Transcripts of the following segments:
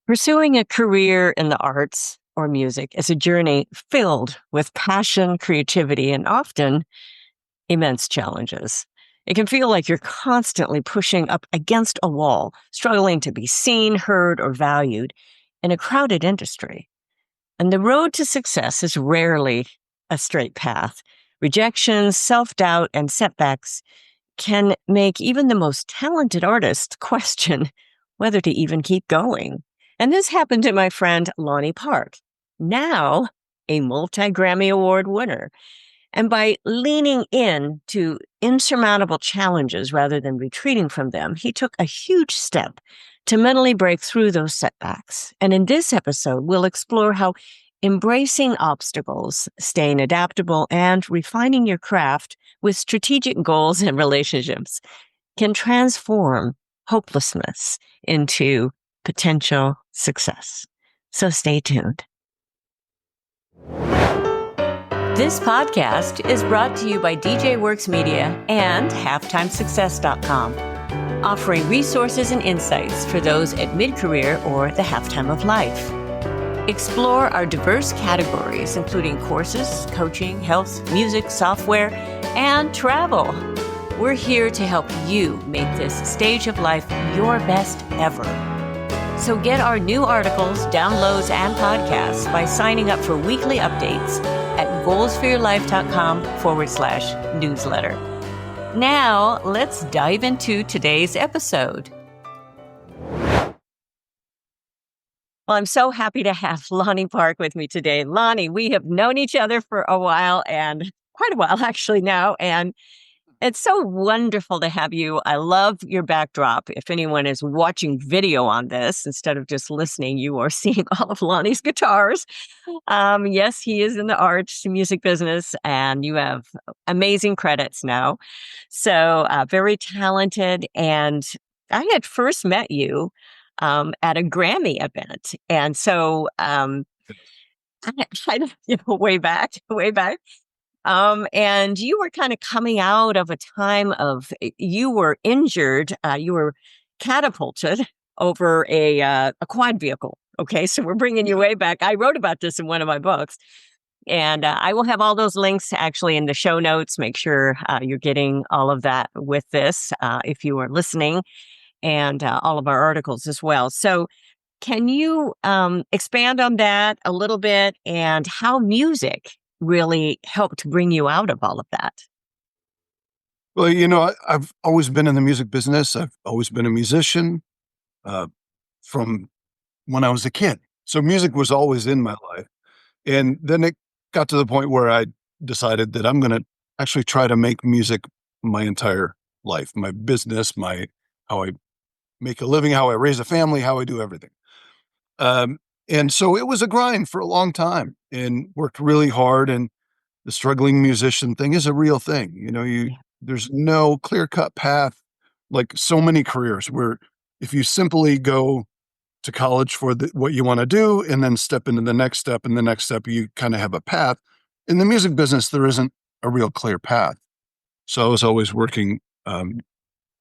Pursuing a career in the arts or music is a journey filled with passion, creativity, and often immense challenges. It can feel like you're constantly pushing up against a wall, struggling to be seen, heard, or valued in a crowded industry. And the road to success is rarely a straight path. Rejections, self doubt, and setbacks can make even the most talented artists question whether to even keep going. And this happened to my friend Lonnie Park, now a multi-Grammy Award winner. And by leaning in to insurmountable challenges rather than retreating from them, he took a huge step to mentally break through those setbacks. And in this episode, we'll explore how embracing obstacles, staying adaptable, and refining your craft with strategic goals and relationships can transform hopelessness into potential success. So stay tuned. This podcast is brought to you by DJ Works Media and HalftimeSuccess.com, offering resources and insights for those at mid-career or the halftime of life. Explore our diverse categories, including courses, coaching, health, music, software, and travel. We're here to help you make this stage of life your best ever. So get our new articles, downloads, and podcasts by signing up for weekly updates at goalsforyourlife.com/newsletter. Now, let's dive into today's episode. Well, I'm so happy to have Lonnie Park with me today. Lonnie, we have known each other for a while, and quite a while actually now, and it's so wonderful to have you. I love your backdrop. If anyone is watching video on this, instead of just listening, you are seeing all of Lonnie's guitars. Yes, he is in the arts music business, and you have amazing credits now. So very talented. And I had first met you at a Grammy event. And so I way back. And you were kind of coming out of a time of, you were injured, you were catapulted over a quad vehicle. Okay, so we're bringing you way back. I wrote about this in one of my books. And I will have all those links actually in the show notes. Make sure you're getting all of that with this if you are listening, and all of our articles as well. So can you expand on that a little bit and how music really helped bring you out of all of that? Well, I've always been in the music business. I've always been a musician from when I was a kid. So music was always in my life. And then it got to the point where I decided that I'm going to actually try to make music my entire life, my business, how I make a living, how I raise a family, how I do everything. And so it was a grind for a long time and worked really hard. And the struggling musician thing is a real thing. There's no clear-cut path like so many careers where if you simply go to college for what you want to do and then step into the next step and the next step, you kind of have a path. In the music business, there isn't a real clear path. So I was always working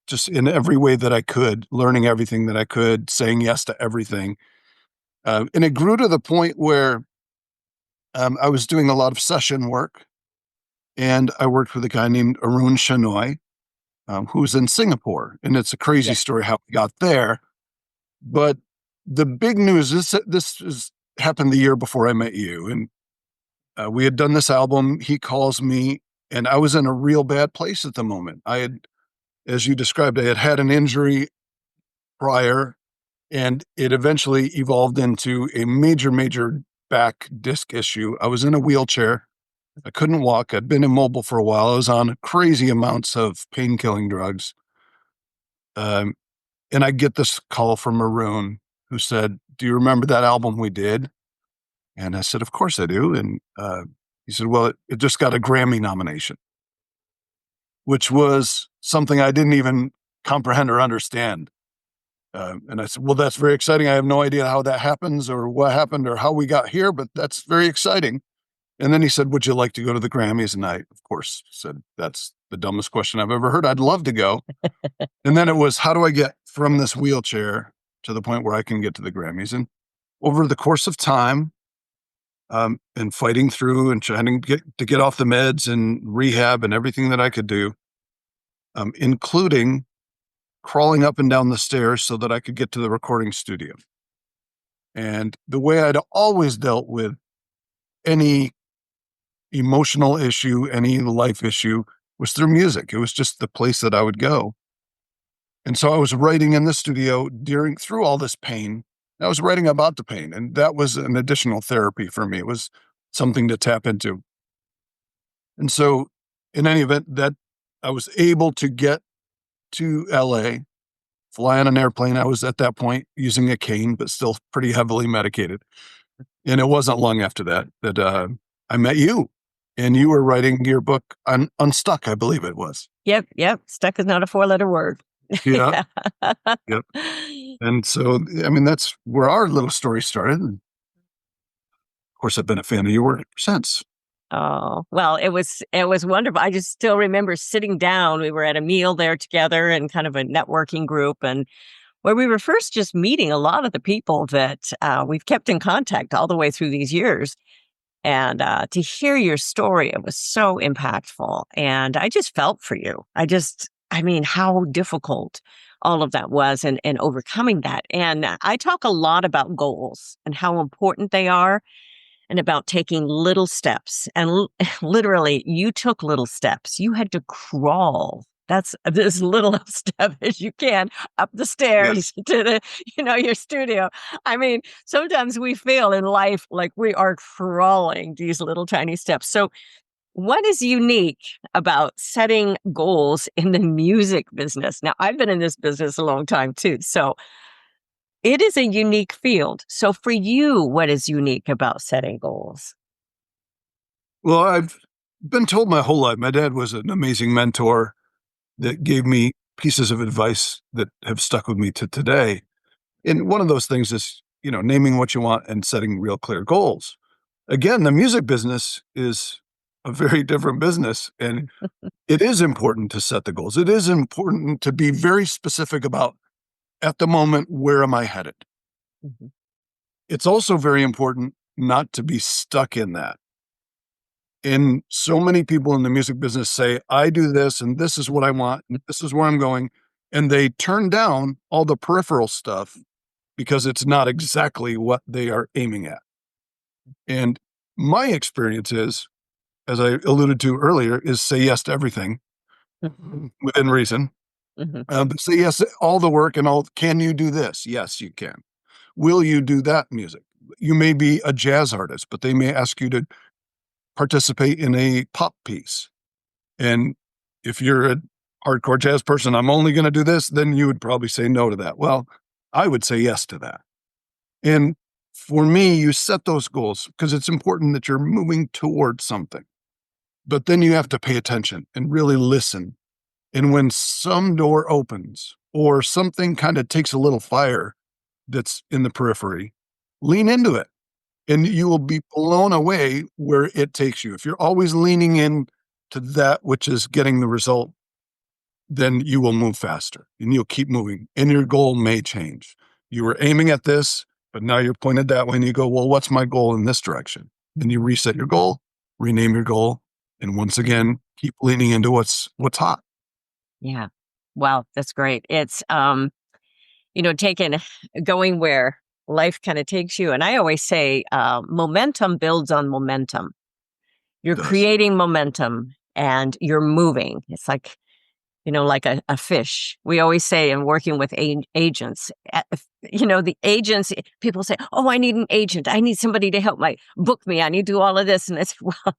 just in every way that I could, learning everything that I could, saying yes to everything. And it grew to the point where I was doing a lot of session work, and I worked with a guy named Arun Shenoy, who's in Singapore. And it's a crazy story how we got there. But the big news is that this happened the year before I met you. And we had done this album. He calls me, and I was in a real bad place at the moment. As you described, I had had an injury prior, and it eventually evolved into a major back disc issue. I was in a wheelchair. I couldn't walk. I'd been immobile for a while. I was on crazy amounts of pain-killing drugs. And I get this call from Arun, who said, "Do you remember that album we did?" And I said, "Of course I do." And he said, "Well, it just got a Grammy nomination," which was something I didn't even comprehend or understand. And I said, "Well, that's very exciting. I have no idea how that happens or what happened or how we got here, but that's very exciting." And then he said, "Would you like to go to the Grammys?" And I, of course, said, "That's the dumbest question I've ever heard. I'd love to go." And then it was, how do I get from this wheelchair to the point where I can get to the Grammys? And over the course of time, and fighting through and trying to get off the meds and rehab and everything that I could do, including crawling up and down the stairs so that I could get to the recording studio. And the way I'd always dealt with any emotional issue, any life issue, was through music. It was just the place that I would go. And so I was writing in the studio through all this pain. I was writing about the pain, and that was an additional therapy for me. It was something to tap into. And so in any event, that I was able to get to LA, fly on an airplane. I was at that point using a cane, but still pretty heavily medicated. And it wasn't long after that I met you, and you were writing your book Unstuck, I believe it was. Yep. Stuck is not a 4-letter word. Yeah. Yeah. Yep. And so, I mean, that's where our little story started. And of course, I've been a fan of your work since. Oh, well, it was wonderful. I just still remember sitting down. We were at a meal there together and kind of a networking group, and where we were first just meeting a lot of the people that we've kept in contact all the way through these years. And to hear your story, it was so impactful. And I just felt for you. I mean, how difficult all of that was and overcoming that. And I talk a lot about goals and how important they are and about taking little steps. And literally, you took little steps. You had to crawl. That's as little a step as you can up the Yes. stairs to your studio. I mean, sometimes we feel in life like we are crawling these little tiny steps. So, what is unique about setting goals in the music business? Now, I've been in this business a long time too. So, it is a unique field. So, for you, what is unique about setting goals? Well, I've been told my whole life, my dad was an amazing mentor that gave me pieces of advice that have stuck with me to today. And one of those things is, naming what you want and setting real clear goals. Again, the music business is a very different business, and it is important to set the goals. It is important to be very specific about, at the moment, where am I headed? Mhm. It's also very important not to be stuck in that. And so many people in the music business say, I do this and this is what I want, and this is where I'm going. And they turn down all the peripheral stuff because it's not exactly what they are aiming at. And my experience is, as I alluded to earlier, is say yes to everything Mhm. within reason. Mhm. Say yes to all the work and all. Can you do this? Yes, you can. Will you do that music? You may be a jazz artist, but they may ask you to participate in a pop piece. And if you're a hardcore jazz person, I'm only going to do this, then you would probably say no to that. Well, I would say yes to that. And for me, you set those goals because it's important that you're moving towards something. But then you have to pay attention and really listen. And when some door opens or something kind of takes a little fire that's in the periphery, lean into it and you will be blown away where it takes you. If you're always leaning in to that which is getting the result, then you will move faster and you'll keep moving and your goal may change. You were aiming at this, but now you're pointed that way and you go, well, what's my goal in this direction? Then you reset your goal, rename your goal, and once again, keep leaning into what's hot. Yeah. Wow, that's great. It's taking going where life kind of takes you. And I always say, momentum builds on momentum. It You're does. creating momentum and you're moving. It's like a fish. We always say in working with agents, the agents, people say, oh, I need an agent. I need somebody to help book me. I need to do all of this. And it's, well,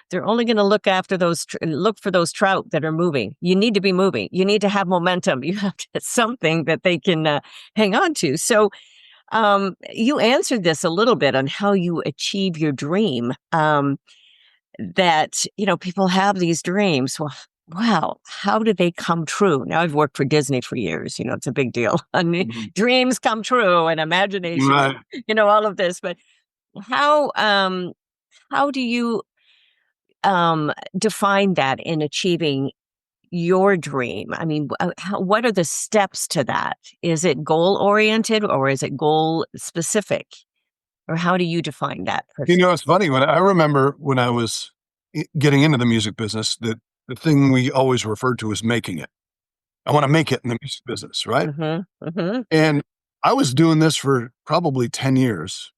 they're only going to look for those trout that are moving. You need to be moving. You need to have momentum. You have to something that they can hang on to. So you answered this a little bit on how you achieve your dream. That people have these dreams. Well, wow, how do they come true? Now I've worked for Disney for years. It's a big deal. I mean, Mhm. dreams come true and imagination. Right. All of this. But how how do you define that in achieving your dream? I mean, what are the steps to that? Is it goal oriented or is it goal specific? Or how do you define that You person? know, it's funny when I remember when I was getting into the music business, that the thing we always referred to as making it. I want to make it in the music business, right? Mm-hmm. Mm-hmm. And I was doing this for probably 10 years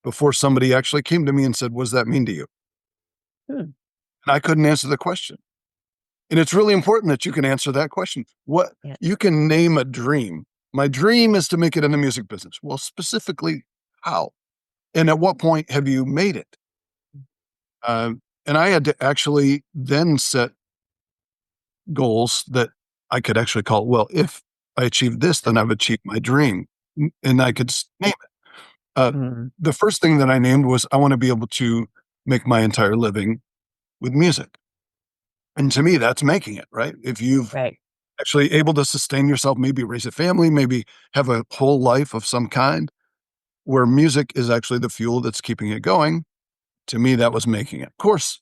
before somebody actually came to me and said, "What does that mean to you?" Hmm. And I couldn't answer the question. And it's really important that you can answer that question. What Yeah. you can name a dream. My dream is to make it in the music business. Well, specifically, how? And at what point have you made it? And I had to actually then set goals that I could actually call, well, if I achieve this, then I've achieved my dream. And I could name it. Mm. The first thing that I named was I want to be able to make my entire living with music. And to me, that's making it, right? If you've Right. actually able to sustain yourself, maybe raise a family, maybe have a whole life of some kind where music is actually the fuel that's keeping it going. To me, that was making it. Of course,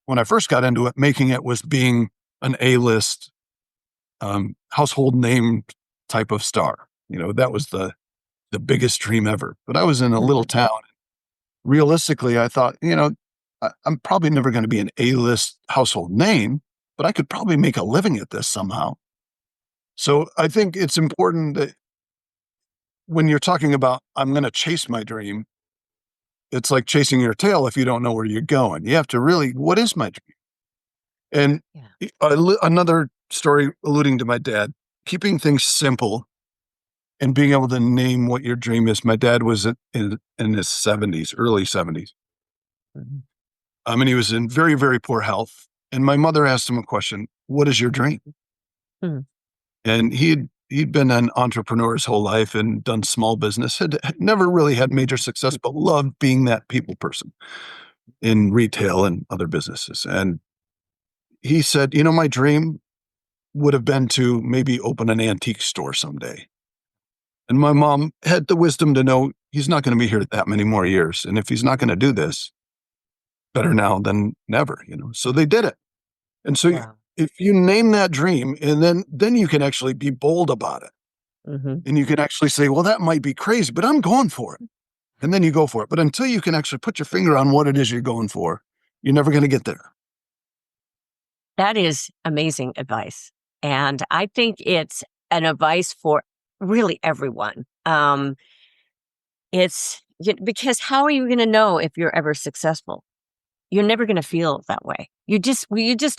when I first got into it, making it was being an A-list household name type of star. You know, that was the biggest dream ever. But I was in a little Mhm. town. Realistically, I thought, I'm probably never going to be an A-list household name, but I could probably make a living at this somehow. So I think it's important that when you're talking about, I'm going to chase my dream, it's like chasing your tail if you don't know where you're going. You have to really, what is my dream? And Yeah. another story alluding to my dad, keeping things simple and being able to name what your dream is. My dad was in his 70s, early 70s. Mhm. And he was in very, very poor health. And my mother asked him a question, what is your dream? Mhm. And he'd been an entrepreneur his whole life and done small business, had never really had major success, but loved being that people person in retail and other businesses. And he said, my dream would have been to maybe open an antique store someday. And my mom had the wisdom to know he's not going to be here that many more years. And if he's not going to do this, better now than never. So they did it. And so Wow. if you name that dream, and then you can actually be bold about it. Mhm. And you can actually say, well, that might be crazy, but I'm going for it. And then you go for it. But until you can actually put your finger on what it is you're going for, you're never going to get there. That is amazing advice. And I think it's an advice for really everyone. Because how are you going to know if you're ever successful? You're never going to feel that way. You just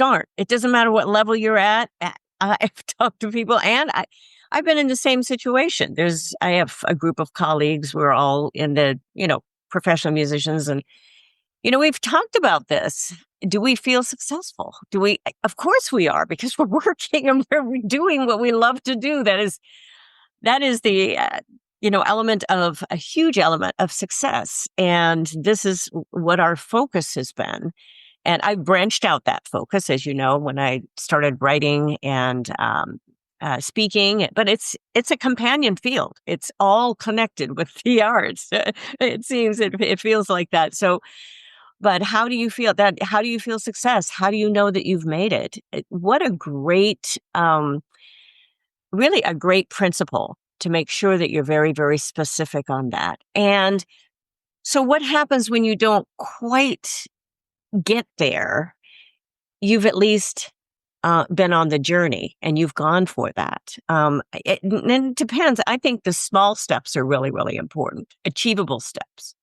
aren't. It doesn't matter what level you're at. I've talked to people, and I've been in the same situation. I have a group of colleagues. We're all in the professional musicians, and we've talked about this. Do we feel successful? Do we? Of course we are, because we're working and we're doing what we love to do. That is the element of a huge element of success, and this is what our focus has been. And I branched out that focus, as you know, when I started writing and speaking. But it's a companion field. It's all connected with the arts. It seems it feels like that. So, but how do you feel that? How do you feel success? How do you know that you've made it? What a great, really a great principle to make sure that you're very, very specific on that. And so, what happens when you don't quite get there? You've at least been on the journey and you've gone for that. And it depends. I think the small steps are really, really important, achievable steps.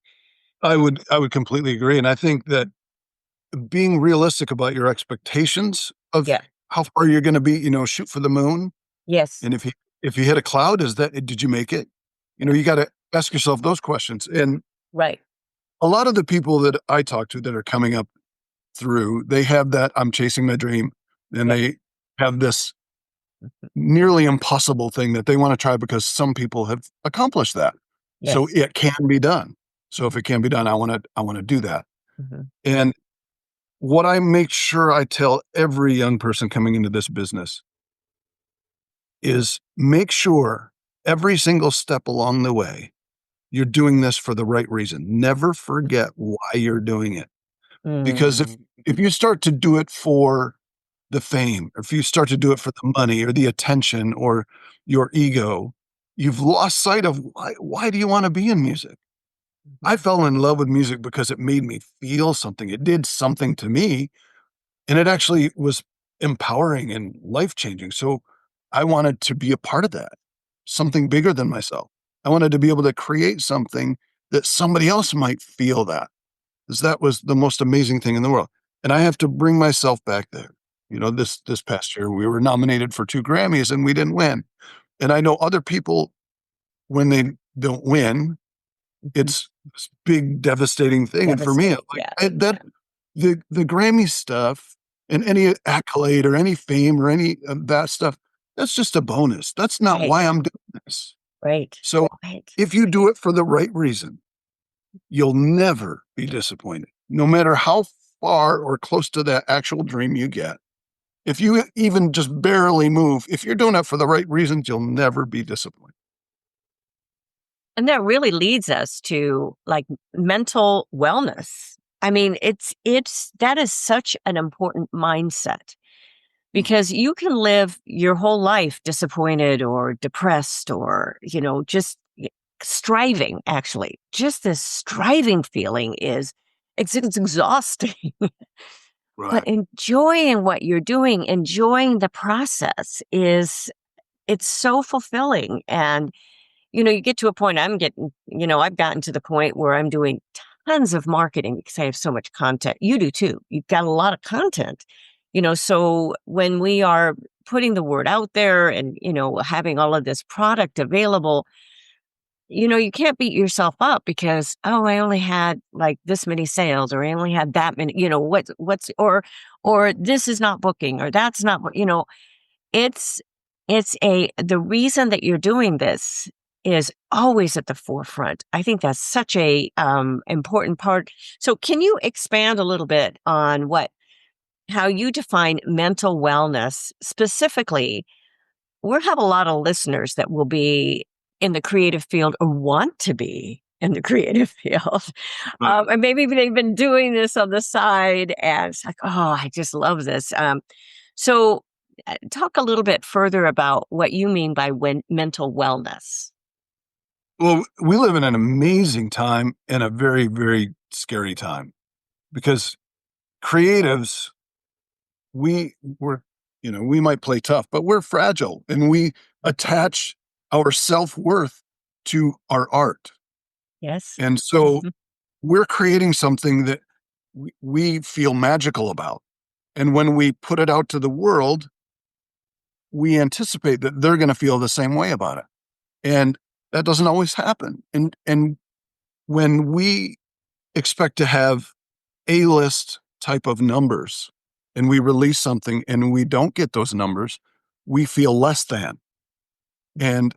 I would completely agree. And I think that being realistic about your expectations of Yeah. how far you're going to be, shoot for the moon. Yes. And if you hit a cloud, did you make it? Yeah. You got to ask yourself those questions. And Right. a lot of the people that I talk to that are coming up through, they have that I'm chasing my dream, and Yeah. they have this nearly impossible thing that they want to try because some people have accomplished that. So Yes. it can be done. So if Mhm. it can be done, I want to do that. Mhm. And what I make sure I tell every young person coming into this business is make sure every single step along the way, you're doing this for the right reason. Never forget why you're doing it. Because if Mm. if you start to do it for the fame, or if you start to do it for the money or the attention or your ego, you've lost sight of why do you want to be in music? I fell in love with music because it made me feel something. It did something to me, and it actually was empowering and life-changing. So I wanted to be a part of that, something bigger than myself. I wanted to be able to create something that somebody else might feel that, 'cause that was the most amazing thing in the world. And I have to bring myself back there. This past year, we were nominated for 2 Grammys and we didn't win. And I know other people, when they don't win, Mhm. it's this big devastating thing, and for me, Devastating. like, Yeah. that the Grammy stuff and any accolade or any fame or any of that stuff, that's just a bonus. That's not Right. why I'm doing this. Right. So, Right. if you do it for the right reason, you'll never be disappointed, no matter how far or close to that actual dream you get. If you even just barely move, if you're doing it for the right reasons, you'll never be disappointed. And that really leads us to like mental wellness. I mean, it's that is such an important mindset Mm, because you can live your whole life disappointed or depressed or, just striving actually. Just this striving feeling is it's exhausting. But right. enjoying what you're doing, enjoying the process it's so fulfilling. And you get to a point I've gotten to the point where I'm doing tons of marketing because I have so much content. You do too. You've got a lot of content. So when we are putting the word out there and, having all of this product available, you can't beat yourself up because, oh, I only had like this many sales or I only had that many, or this is not booking or that's not, it's the reason that you're doing this is always at the forefront. I think that's such a, important part. So can you expand a little bit on how you define mental wellness specifically? We'll have a lot of listeners that will be in the creative field or want to be in the creative field. Right. And maybe they've been doing this on the side and it's like, oh, I just love this. So, talk a little bit further about what you mean by mental wellness. Well, we live in an amazing time and a very, very scary time because creatives, we're, we might play tough, but we're fragile and we attach our self-worth to our art. Yes. And so Mhm. we're creating something that we feel magical about. And when we put it out to the world, we anticipate that they're going to feel the same way about it. And that doesn't always happen. And when we expect to have A-list type of numbers and we release something and we don't get those numbers, we feel less than. And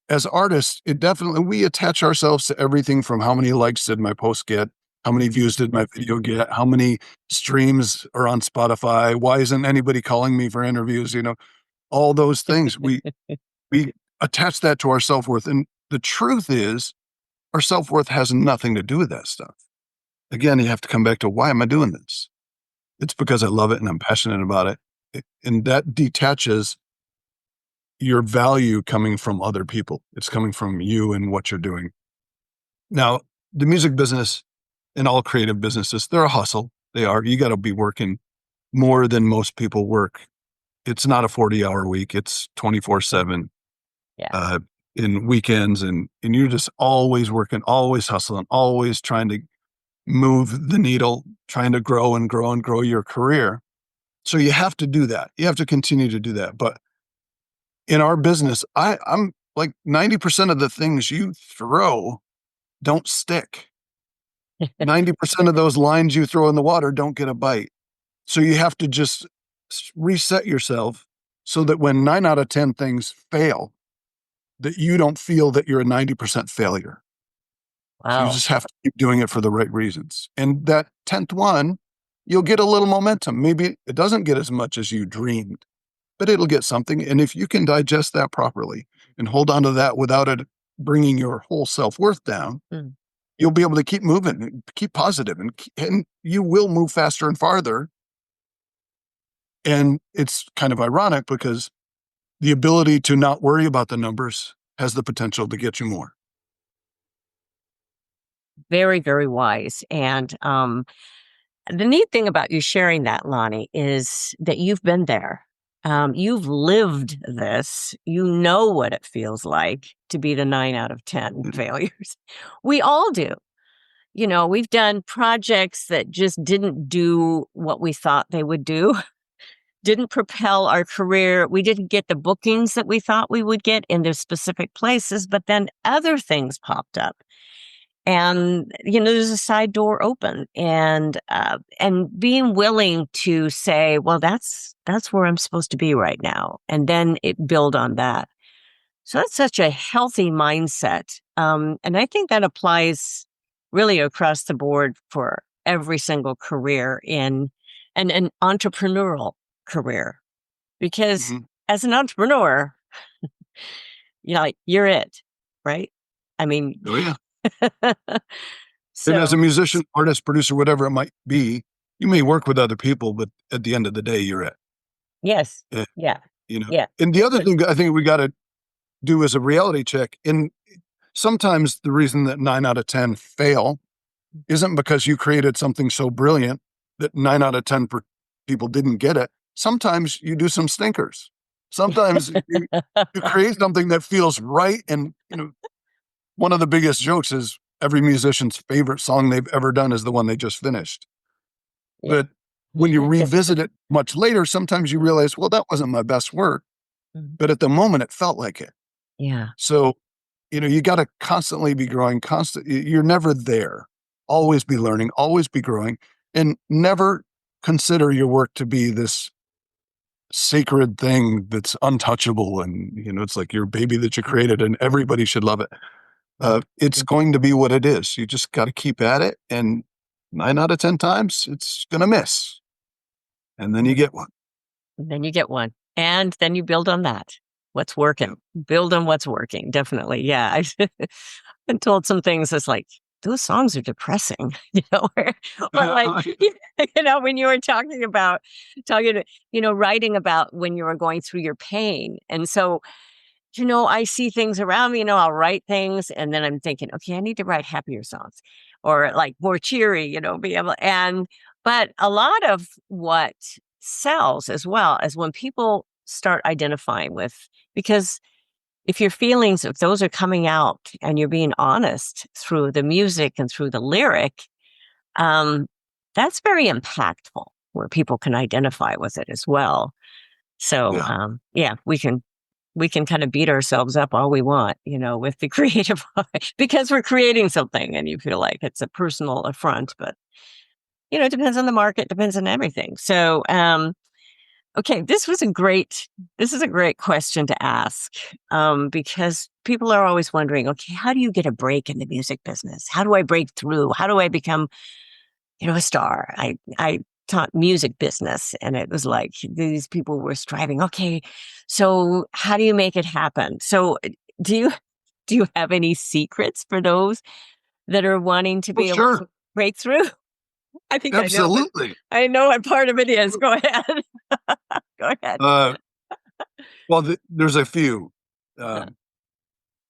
as artists, it definitely we attach ourselves to everything from how many likes did my post get, how many views did my video get, how many streams are on Spotify, why isn't anybody calling me for interviews, all those things. We attach that to our self-worth. And the truth is our self-worth has nothing to do with that stuff. Again, you have to come back to why am I doing this? It's because I love it and I'm passionate about it. And that detaches your value coming from other people. It's coming from you and what you're doing. Now, the music business and all creative businesses, they're a hustle. They are. You got to be working more than most people work. It's not a 40-hour week. It's 24/7 Yeah. uh, in weekends. And you're just always working, always hustling, always trying to move the needle, trying to grow and grow and grow your career. So you have to do that. You have to continue to do that. But in our business, I'm like 90% of the things you throw don't stick. 90% of those lines you throw in the water don't get a bite. So you have to just reset yourself so that when 9 out of 10 things fail, that you don't feel that you're a 90% failure. So you Wow. just have to keep doing it for the right reasons. And that 10th one, you'll get a little momentum. Maybe it doesn't get as much as you dreamed, but it'll get something. And if you can digest that properly and hold on to that without it bringing your whole self-worth down, Mm. you'll be able to keep moving, and keep positive, and you will move faster and farther And it's kind of ironic because the ability to not worry about the numbers has the potential to get you more. Very, very wise. And the neat thing about you sharing that, Lonnie, is that you've been there. You've lived this. You know what it feels like to be the 9 out of 10 failures. We all do. We've done projects that just didn't do what we thought they would do, didn't propel our career. We didn't get the bookings that we thought we would get in those specific places, but then other things popped up. And, there's a side door open, and being willing to say, well, that's where I'm supposed to be right now. And then build on that. So that's such a healthy mindset. And I think that applies really across the board for every single career in an entrepreneurial career, because Mhm. as an entrepreneur, you're it, right? I mean, Oh, yeah. And as a so musician, artist, producer, whatever it might be, you may work with other people, but at the end of the day, you're it. yes, Eh, yeah, you know. yeah. And the other thing I think we got to do as a reality check, and sometimes the reason that 9 out of 10 fail isn't because you created something so brilliant that 9 out of 10 people didn't get it. Sometimes you do some stinkers. Sometimes you create something that feels right. And, one of the biggest jokes is every musician's favorite song they've ever done is the one they just finished. Yeah. But when you revisit it much later, sometimes you realize, well, that wasn't my best work, Mhm. but at the moment it felt like it. Yeah. So, you got to constantly be growing, you're never there. Always be learning, always be growing, and never consider your work to be this sacred thing that's untouchable. And, it's like your baby that you created and everybody should love it. It's going to be what it is. You just got to keep at it. And 9 out of 10 times it's going to miss. And then you get one. Then you get one, and then you build on that. What's Yeah. working? Build on what's working. Definitely. Yeah. I've been told some things that's like, those songs are depressing, or like, when you were writing about when you were going through your pain. And so, I see things around me, I'll write things and then I'm thinking, okay, I need to write happier songs or like more cheery, be able but a lot of what sells as well as when people start identifying with, because if your feelings, if those are coming out and you're being honest through the music and through the lyric, um, that's very impactful where people can identify with it as well. So, Yeah. yeah, we can kind of beat ourselves up all we want, with the creative because we're creating something and you feel like it's a personal affront, but it depends on the market, depends on everything. So, okay, this is a great question to ask, because people are always wondering, okay, how do you get a break in the music business? How do I break through? How do I become, a star? I taught music business and it was like these people were striving. Okay, so how do you make it happen? So do you do you have any secrets for those that are wanting to Oh, be able sure. to break through? I think Absolutely. I know what part of it is. Go ahead. Go ahead. Uh, well, there's a few. Uh, Um,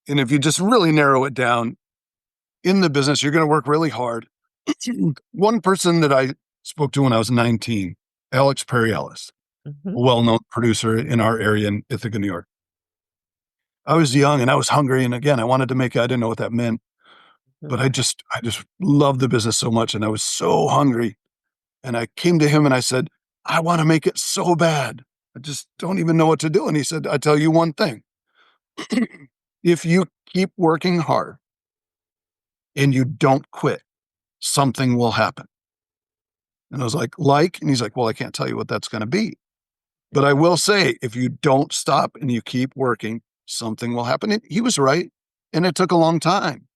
and if you just really narrow it down in the business, you're going to work really hard. One person that I spoke to when I was 19, Alex Perry Ellis, mhm, a well-known producer in our area in Ithaca, New York. I was young and I was hungry. And again, I wanted to make it. I didn't know what that meant, mhm. but I just loved the business so much. And I was so hungry. And I came to him and I said, I want to make it so bad. I just don't even know what to do. And he said, I tell you one thing. If you keep working hard and you don't quit, something will happen. And I was like, and he's like, well, I can't tell you what that's going to be. But I will say, if you don't stop and you keep working, something will happen. And he was right. And it took a long time,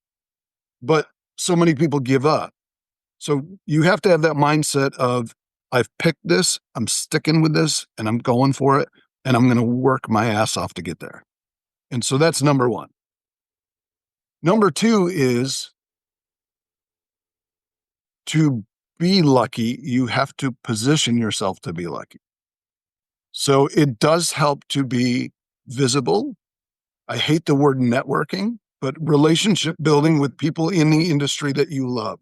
but so many people give up. So you have to have that mindset of, I've picked this, I'm sticking with this, and I'm going for it, and I'm going to work my ass off to get there. And so that's number one. Number two is to be lucky, you have to position yourself to be lucky. So it does help to be visible. I hate the word networking, but relationship building with people in the industry that you love.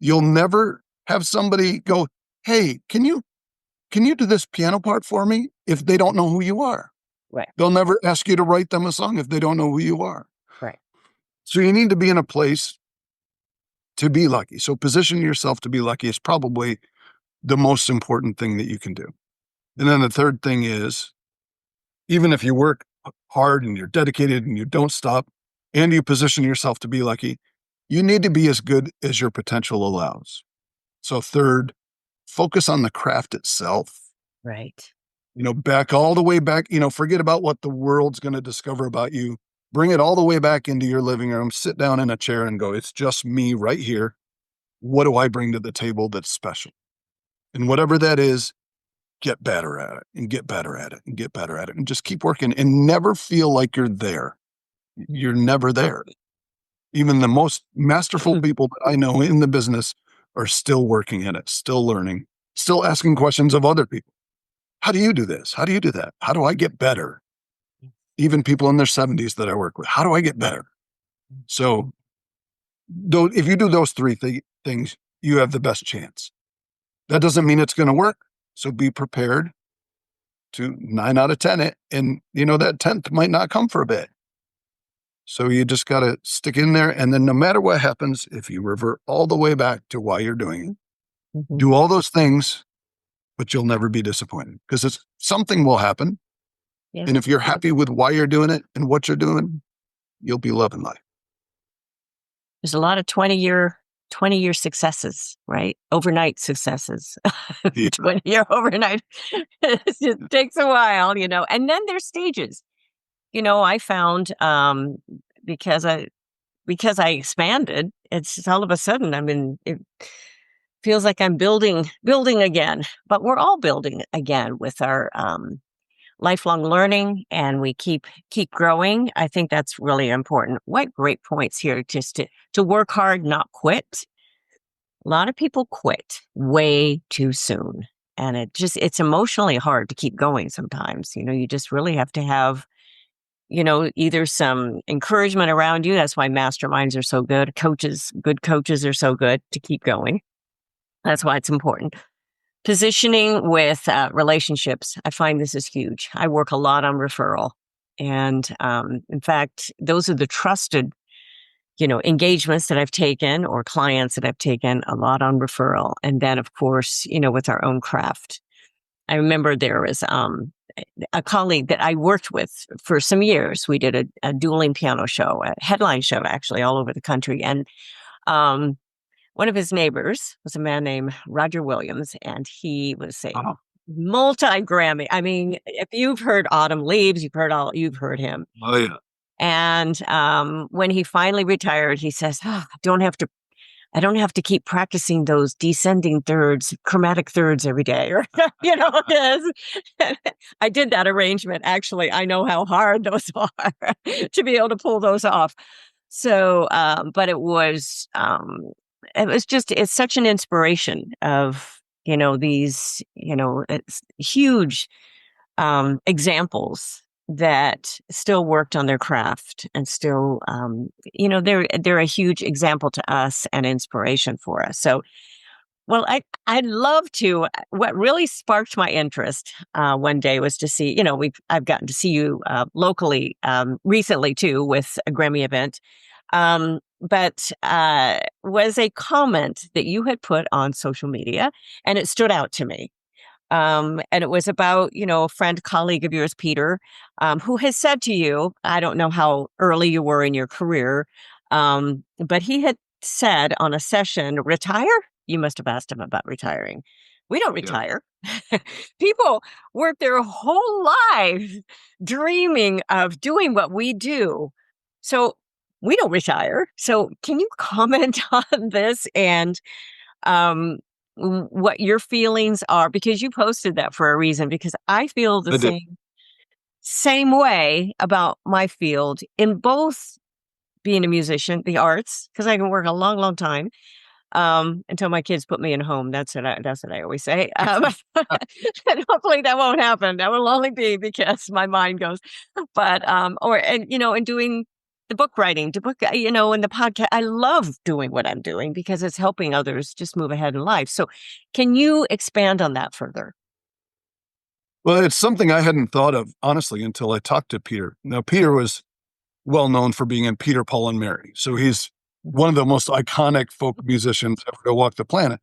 You'll never have somebody go, "Hey, can you do this piano part for me?" if they don't know who you are. Right. They'll never ask you to write them a song if they don't know who you are. Right. So you need to be in a place to be lucky. So position yourself to be lucky is probably the most important thing that you can do. And then the third thing is, even if you work hard and you're dedicated and you don't stop and you position yourself to be lucky, you need to be as good as your potential allows. So third, focus on the craft itself. Right. Back all the way back, forget about what the world's going to discover about you. Bring it all the way back into your living room, sit down in a chair and go, it's just me right here. What do I bring to the table that's special? And whatever that is, get better at it and get better at it and get better at it and just keep working and never feel like you're there. You're never there. Even the most masterful people that I know in the business are still working at it, still learning, still asking questions of other people. How do you do this? How do you do that? How do I get better? Even people in their 70s that I work with, how do I get better? So if you do those three things, you have the best chance. That doesn't mean it's going to work. So be prepared to 9 out of 10 it. And that 10th might not come for a bit. So you just got to stick in there. And then no matter what happens, if you revert all the way back to why you're doing it, do all those things, but you'll never be disappointed because something will happen. Yeah. And if you're happy with why you're doing it and what you're doing, you'll be loving life. There's a lot of 20-year successes, right? Overnight successes. Yeah. 20-year overnight. It just takes a while, and then there's stages. I found because I expanded, it's just all of a sudden, it feels like I'm building again, but we're all building again with our lifelong learning, and we keep growing. I think that's really important. What great points here, just to work hard, not quit. A lot of people quit way too soon, and it's emotionally hard to keep going sometimes. You just really have to have either some encouragement around you. That's why masterminds are so good. Good coaches are so good to keep going. That's why it's important. Positioning with relationships. I find this is huge. I work a lot on referral. And in fact, those are the trusted, engagements that I've taken or clients that I've taken a lot on referral. And then, of course, with our own craft. I remember there was a colleague that I worked with for some years. We did a dueling piano show, a headline show, actually, all over the country. And one of his neighbors was a man named Roger Williams, and he was a multi-Grammy. I mean, if you've heard Autumn Leaves, you've heard him. Oh, yeah. And when he finally retired, he says, I don't have to keep practicing those descending thirds, chromatic thirds every day. Or, I did that arrangement. Actually, I know how hard those are to be able to pull those off. So, but it's such an inspiration of, these, it's huge examples that still worked on their craft and still, they're a huge example to us and inspiration for us. So, well, I'd love to. What really sparked my interest one day was to see, I've gotten to see you locally recently too with a Grammy event, but was a comment that you had put on social media, and it stood out to me. And it was about, a friend, colleague of yours, Peter, who has said to you, I don't know how early you were in your career, but he had said on a session, retire? You must have asked him about retiring. We don't retire. Yeah. People work their whole life dreaming of doing what we do. So we don't retire. So can you comment on this and what your feelings are, because you posted that for a reason, because I feel the same way about my field in both being a musician, the arts, because I can work a long, long time, until my kids put me in a home. That's what I always say. And hopefully that won't happen. That will only be because my mind goes. But and doing the book writing, and the podcast. I love doing what I'm doing because it's helping others just move ahead in life. So, can you expand on that further? Well, it's something I hadn't thought of, honestly, until I talked to Peter. Now, Peter was well known for being in Peter, Paul, and Mary. So he's one of the most iconic folk musicians ever to walk the planet.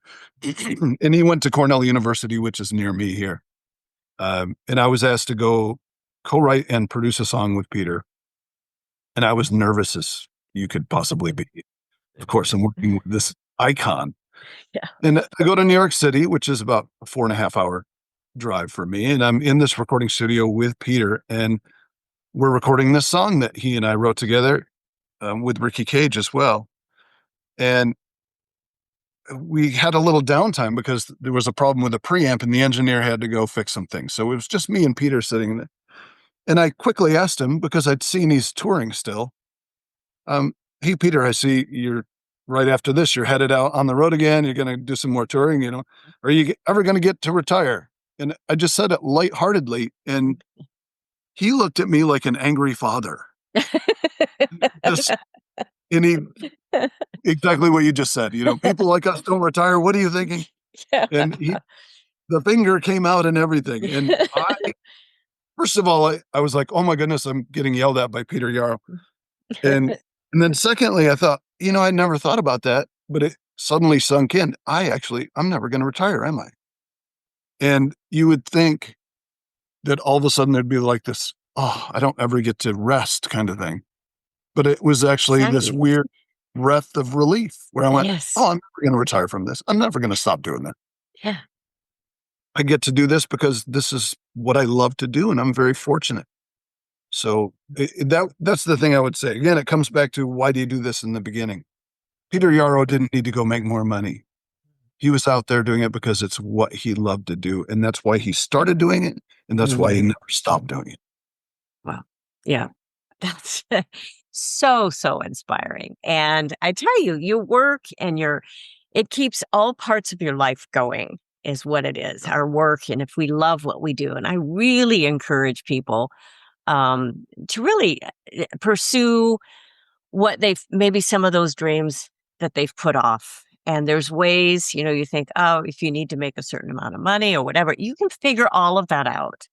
And he went to Cornell University, which is near me here. And I was asked to go co-write and produce a song with Peter. And I was nervous as you could possibly be. Of course, I'm working with this icon. Yeah. And I go to New York City, which is about a 4.5 hour drive for me. And I'm in this recording studio with Peter, and we're recording this song that he and I wrote together with Ricky Cage as well. And we had a little downtime because there was a problem with the preamp and the engineer had to go fix some things. So it was just me and Peter sitting there. And I quickly asked him, because I'd seen he's touring still. Hey, Peter, I see you're right after this, you're headed out on the road again. You're going to do some more touring, Are you ever going to get to retire? And I just said it lightheartedly. And he looked at me like an angry father. Just, and he, exactly what you just said, people like us don't retire. What are you thinking? Yeah. And the finger came out and everything. And first of all, I was like, oh my goodness, I'm getting yelled at by Peter Yarrow. And then secondly, I thought, I never thought about that, but it suddenly sunk in. I'm never going to retire, am I? And you would think that all of a sudden there'd be like this, oh, I don't ever get to rest kind of thing. But it was actually this weird breath of relief where I went, Yes. oh, I'm never going to retire from this. I'm never going to stop doing that. Yeah. I get to do this because this is what I love to do, and I'm very fortunate. So that's the thing I would say. Again, it comes back to, why do you do this in the beginning? Peter Yarrow didn't need to go make more money. He was out there doing it because it's what he loved to do. And that's why he started doing it. And that's why he never stopped doing it. Wow. Yeah. That's so, so inspiring. And I tell you, your work and it keeps all parts of your life going, is what it is, our work. And if we love what we do, and I really encourage people to really pursue what maybe some of those dreams that they've put off. And there's ways, you think, oh, if you need to make a certain amount of money or whatever, you can figure all of that out.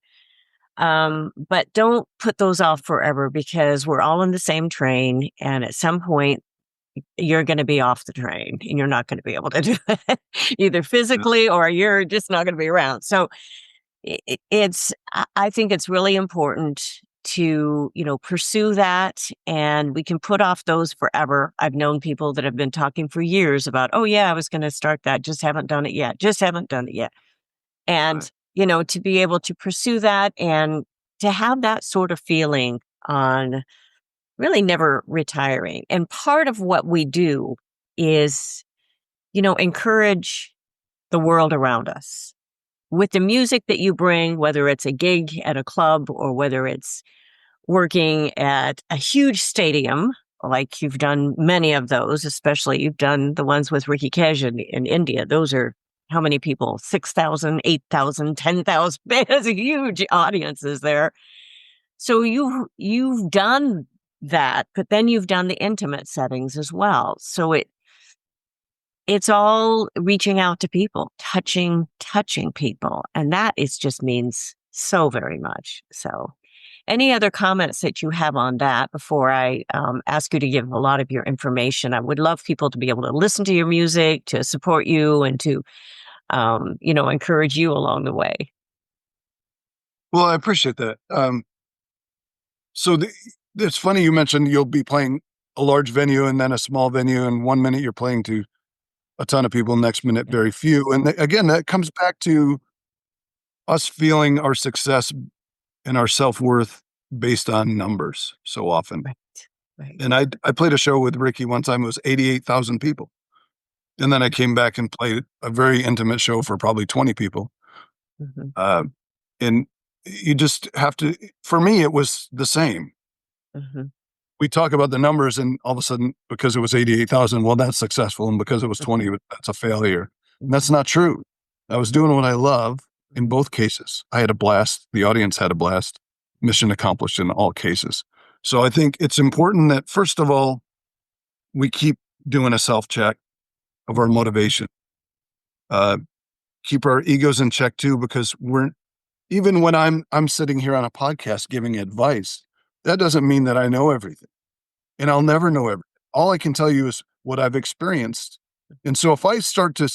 But don't put those off forever, because we're all in the same train. And at some point, you're going to be off the train and you're not going to be able to do it either physically, or you're just not going to be around. So I think it's really important to, pursue that, and we can put off those forever. I've known people that have been talking for years about, oh yeah, I was going to start that. Just haven't done it yet. And, to be able to pursue that and to have that sort of feeling on really never retiring. And part of what we do is, encourage the world around us with the music that you bring, whether it's a gig at a club or whether it's working at a huge stadium, like you've done many of those, especially you've done the ones with Ricky Cage in India. Those are how many people? 6,000, 8,000, 10,000. There's huge audiences there. So you've done that, but then you've done the intimate settings as well. So it's all reaching out to people, touching people. And that just means so very much. So any other comments that you have on that before I ask you to give a lot of your information? I would love people to be able to listen to your music, to support you, and to, encourage you along the way. Well, I appreciate that. So it's funny you mentioned you'll be playing a large venue and then a small venue, and 1 minute you're playing to a ton of people, next minute very few. And again, that comes back to us feeling our success and our self-worth based on numbers so often. Right. And I played a show with Ricky one time, it was 88,000 people. And then I came back and played a very intimate show for probably 20 people. Mm-hmm. And you just have to, for me, it was the same. Mm-hmm. we talk about the numbers, and all of a sudden, because it was 88,000, well, that's successful. And because it was 20, that's a failure. And that's not true. I was doing what I love in both cases. I had a blast. The audience had a blast. Mission accomplished in all cases. So I think it's important that, first of all, we keep doing a self-check of our motivation. Keep our egos in check too, because even when I'm sitting here on a podcast giving advice, that doesn't mean that I know everything, and I'll never know everything. All I can tell you is what I've experienced. And so if I start to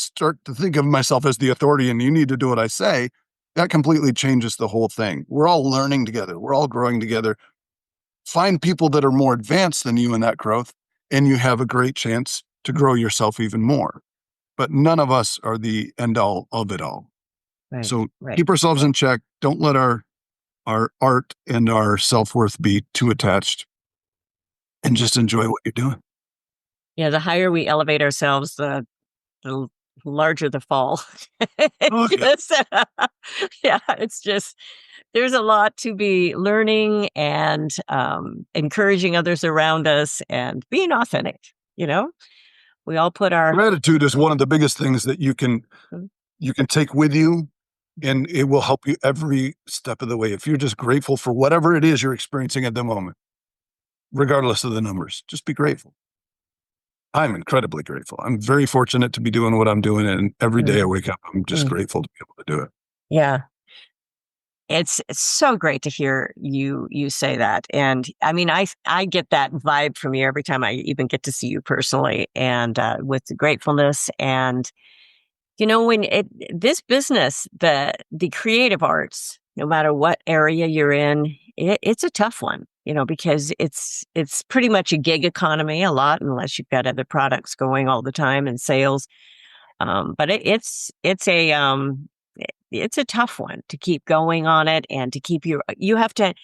think of myself as the authority and you need to do what I say, that completely changes the whole thing. We're all learning together. We're all growing together. Find people that are more advanced than you in that growth, and you have a great chance to grow yourself even more. But none of us are the end all of it all. Right, So right. keep ourselves in check. Don't let our art and our self-worth be too attached, and just enjoy what you're doing. Yeah, the higher we elevate ourselves, the larger the fall. Oh, yeah. Just, yeah, it's just there's a lot to be learning and, encouraging others around us and being authentic, you know? We all put our Gratitude is one of the biggest things that you can take with you, and it will help you every step of the way. If you're just grateful for whatever it is you're experiencing at the moment, regardless of the numbers, just be grateful. I'm incredibly grateful. I'm very fortunate to be doing what I'm doing, and every day I wake up, I'm just grateful to be able to do it. Yeah. It's so great to hear you say that, and, I mean, I get that vibe from you every time I even get to see you personally, and, with the gratefulness and, when this business, the creative arts, no matter what area you're in, it's a tough one, because it's pretty much a gig economy a lot, unless you've got other products going all the time and sales. But it's a tough one to keep going on it and to keep you have to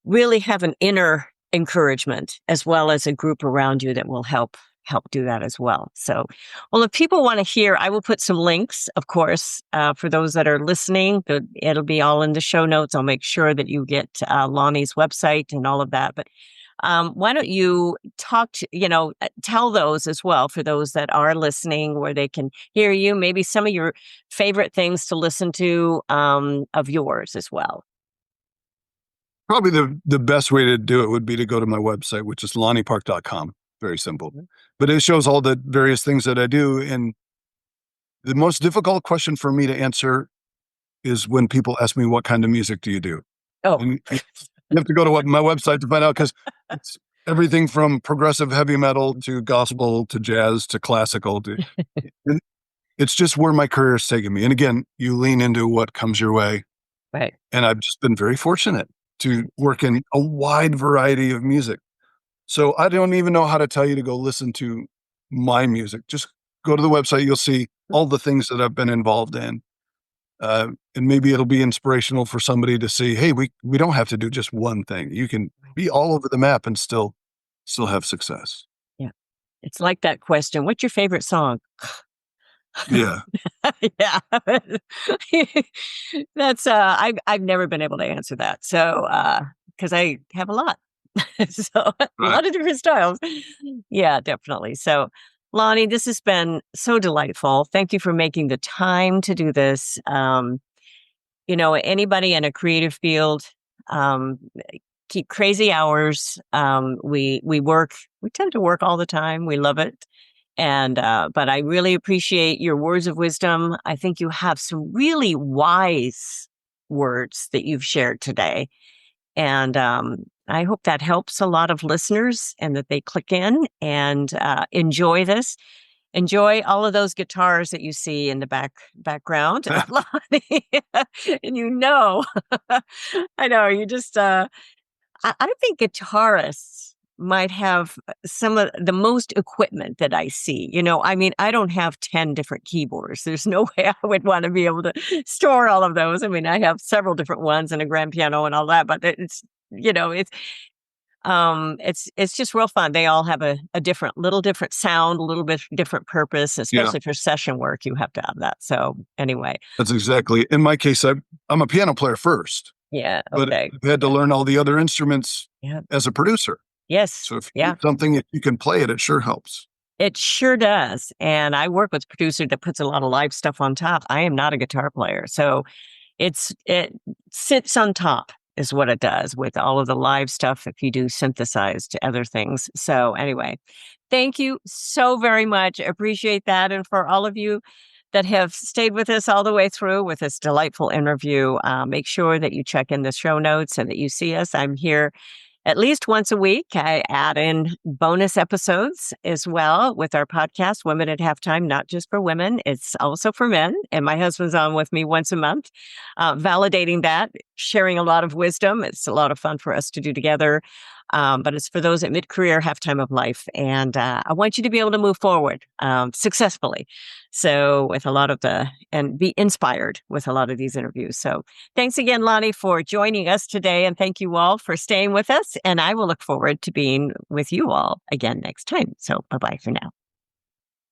really have an inner encouragement as well as a group around you that will help do that as well. So, well, if people want to hear, I will put some links, of course, for those that are listening. It'll be all in the show notes. I'll make sure that you get Lonnie's website and all of that. But why don't you tell those as well for those that are listening where they can hear you, maybe some of your favorite things to listen to of yours as well. Probably the best way to do it would be to go to my website, which is lonniepark.com. Very simple. But it shows all the various things that I do. And the most difficult question for me to answer is when people ask me, what kind of music do you do? Oh, And you have to go to my website to find out, because it's everything from progressive heavy metal to gospel to jazz to classical. And it's just where my career has taken me. And again, you lean into what comes your way. right. And I've just been very fortunate to work in a wide variety of music. So I don't even know how to tell you to go listen to my music. Just go to the website. You'll see all the things that I've been involved in. And maybe it'll be inspirational for somebody to see, hey, we don't have to do just one thing. You can be all over the map and still have success. Yeah. It's like that question, what's your favorite song? Yeah. Yeah. That's I've never been able to answer that. So because I have a lot. So a Right. lot of different styles. Yeah, definitely. So Lonnie, this has been so delightful. Thank you for making the time to do this. Anybody in a creative field, um, keep crazy hours. We tend to work all the time. We love it. And, but I really appreciate your words of wisdom. I think you have some really wise words that you've shared today. And, I hope that helps a lot of listeners and that they click in and, enjoy this. Enjoy all of those guitars that you see in the background, Lonnie. And I know you just, I think guitarists might have some of the most equipment that I see. I mean, I don't have 10 different keyboards. There's no way I would want to be able to store all of those. I mean, I have several different ones and a grand piano and all that, but it's just real fun. They all have a little different sound, a little bit different purpose, Yeah. especially for session work. You have to have that. So anyway, That's exactly. In my case, I'm a piano player first, yeah, but okay. I had to learn all the other instruments Yeah. as a producer. Yes. So if you Yeah. do something, if you can play it, it sure helps. It sure does. And I work with a producer that puts a lot of live stuff on top. I am not a guitar player. So it sits on top is what it does with all of the live stuff if you do synthesize to other things. So anyway, thank you so very much. Appreciate that. And for all of you that have stayed with us all the way through with this delightful interview, make sure that you check in the show notes and that you see us. I'm here at least once a week. I add in bonus episodes as well with our podcast, Women at Halftime, not just for women, it's also for men. And my husband's on with me once a month, validating that, sharing a lot of wisdom. It's a lot of fun for us to do together. But it's for those at mid-career, halftime of life. And I want you to be able to move forward successfully. So and be inspired with a lot of these interviews. So thanks again, Lonnie, for joining us today. And thank you all for staying with us. And I will look forward to being with you all again next time. So bye-bye for now.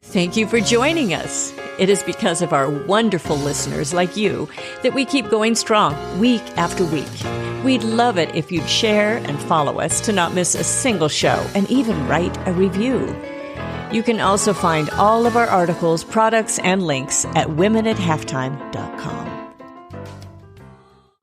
Thank you for joining us. It is because of our wonderful listeners like you that we keep going strong week after week. We'd love it if you'd share and follow us to not miss a single show and even write a review. You can also find all of our articles, products, and links at womenathalftime.com.